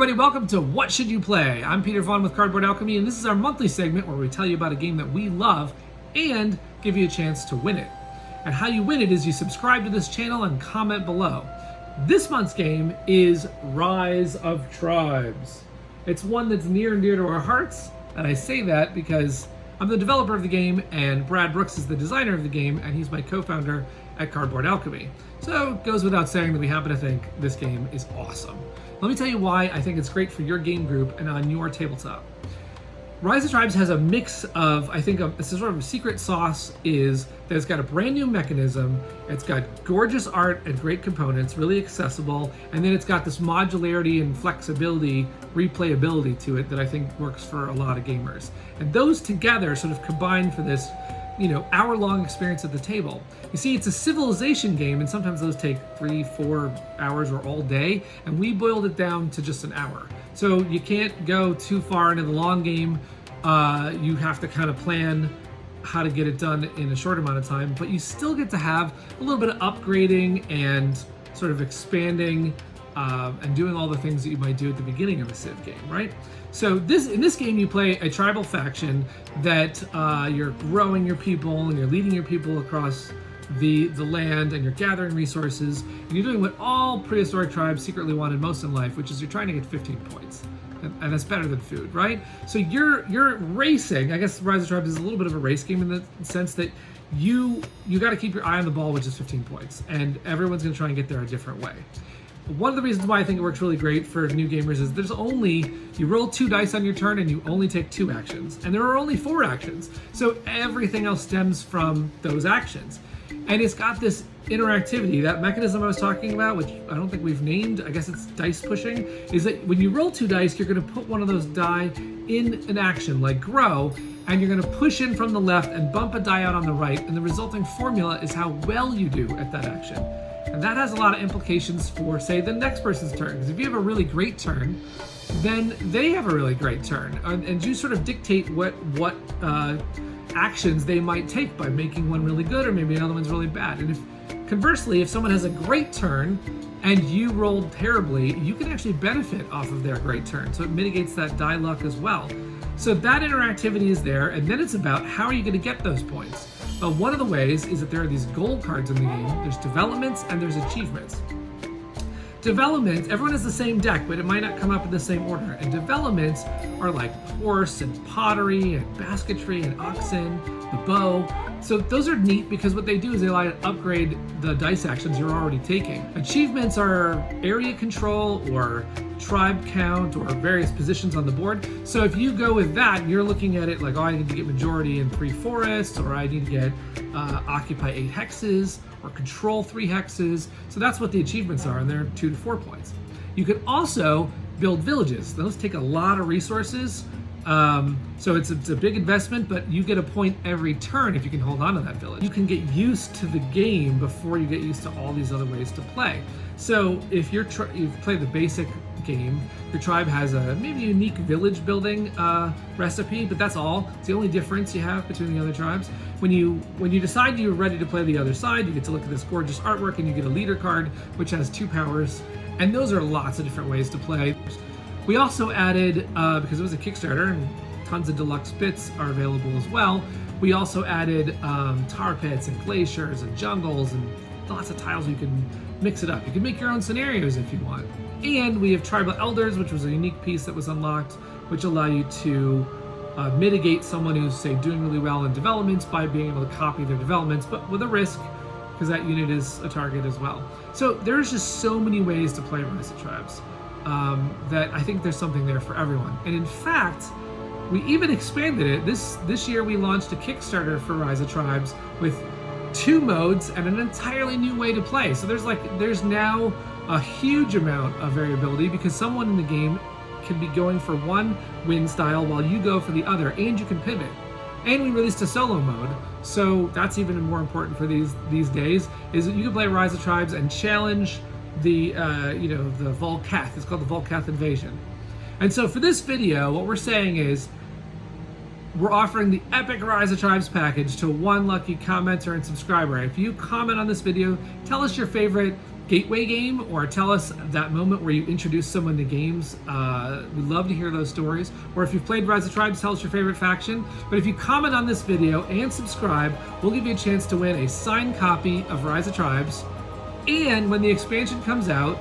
everybody, welcome to What Should You Play? I'm Peter Vaughn with Cardboard Alchemy, and this is our monthly segment where we tell you about a game that we love and give you a chance to win it. And how you win it is you subscribe to this channel and comment below. This month's game is Rise of Tribes. It's one that's near and dear to our hearts, and I say that because I'm the developer of the game and Brad Brooks is the designer of the game, and he's my co-founder at Cardboard Alchemy. So it goes without saying that we happen to think this game is awesome. Let me tell you why I think it's great for your game group and on your tabletop. Rise of Tribes has a mix of, I think, this is sort of a secret sauce is that it's got a brand new mechanism, it's got gorgeous art and great components, really accessible, and then it's got this modularity and flexibility, replayability to it that I think works for a lot of gamers. And those together sort of combine for this, hour-long experience at the table. You see, it's a civilization game, and sometimes those take 3-4 hours or all day, and we boiled it down to just an hour. So you can't go too far into the long game. You have to kind of plan how to get it done in a short amount of time, but you still get to have a little bit of upgrading and sort of expanding and doing all the things that you might do at the beginning of a Civ game, right? So in this game, you play a tribal faction that you're growing your people and you're leading your people across the land, and you're gathering resources, and you're doing what all prehistoric tribes secretly wanted most in life, which is you're trying to get 15 points. And that's better than food, right? So you're racing. I guess Rise of Tribes is a little bit of a race game in the sense that you got to keep your eye on the ball, which is 15 points, and everyone's going to try and get there a different way. One of the reasons why I think it works really great for new gamers is you roll 2 dice on your turn and you only take 2 actions, and there are only 4 actions, so everything else stems from those actions. And it's got this interactivity, that mechanism I was talking about, which I don't think we've named, I guess it's dice pushing, is that when you roll 2 dice, you're going to put one of those die in an action, like grow, and you're going to push in from the left and bump a die out on the right, and the resulting formula is how well you do at that action. And that has a lot of implications for, say, the next person's turn, because if you have a really great turn, then they have a really great turn, and you sort of dictate what actions they might take by making one really good or maybe another one's really bad. And conversely, if someone has a great turn and you rolled terribly, you can actually benefit off of their great turn. So it mitigates that die luck as well. So that interactivity is there, and then it's about how are you going to get those points? Well, one of the ways is that there are these gold cards in the game. There's developments and there's achievements. Development, everyone has the same deck, but it might not come up in the same order. And developments are like horse and pottery and basketry and oxen, the bow. So those are neat because what they do is they allow you to upgrade the dice actions you're already taking. Achievements are area control or tribe count or various positions on the board. So if you go with that, you're looking at it like, oh, I need to get majority in 3 forests, or I need to get occupy 8 hexes, or control 3 hexes. So that's what the achievements are, and they're 2 to 4 points. You can also build villages. Those take a lot of resources. So it's a big investment, but you get a point every turn if you can hold on to that village. You can get used to the game before you get used to all these other ways to play. So if you've played the basic game, your tribe has a maybe unique village building recipe, but that's all. It's the only difference you have between the other tribes. When you decide you're ready to play the other side, you get to look at this gorgeous artwork and you get a leader card, which has 2 powers, and those are lots of different ways to play. We also added, because it was a Kickstarter and tons of deluxe bits are available as well, we also added tar pits and glaciers and jungles and lots of tiles you can mix it up. You can make your own scenarios if you want. And we have tribal elders, which was a unique piece that was unlocked, which allow you to mitigate someone who's, say, doing really well in developments by being able to copy their developments, but with a risk, because that unit is a target as well. So there's just so many ways to play Rise of Tribes that I think there's something there for everyone. And in fact, we even expanded it. This year we launched a Kickstarter for Rise of Tribes with 2 modes and an entirely new way to play. So there's now a huge amount of variability because someone in the game can be going for one win style while you go for the other, and you can pivot. And we released a solo mode, so that's even more important for these days, is that you can play Rise of Tribes and challenge the the Volcath. It's called the Volcath Invasion. And so for this video, what we're saying is we're offering the Epic Rise of Tribes package to 1 lucky commenter and subscriber. If you comment on this video, tell us your favorite gateway game, or tell us that moment where you introduced someone to games. We'd love to hear those stories. Or if you've played Rise of Tribes, tell us your favorite faction. But if you comment on this video and subscribe, we'll give you a chance to win a signed copy of Rise of Tribes. And when the expansion comes out,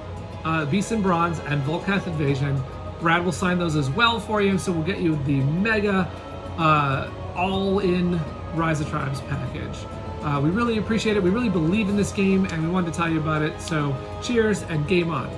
Beast and Bronze and Volcath Invasion, Brad will sign those as well for you, so we'll get you the mega all-in Rise of Tribes package. We really appreciate it. We really believe in this game, and we wanted to tell you about it. So cheers and game on.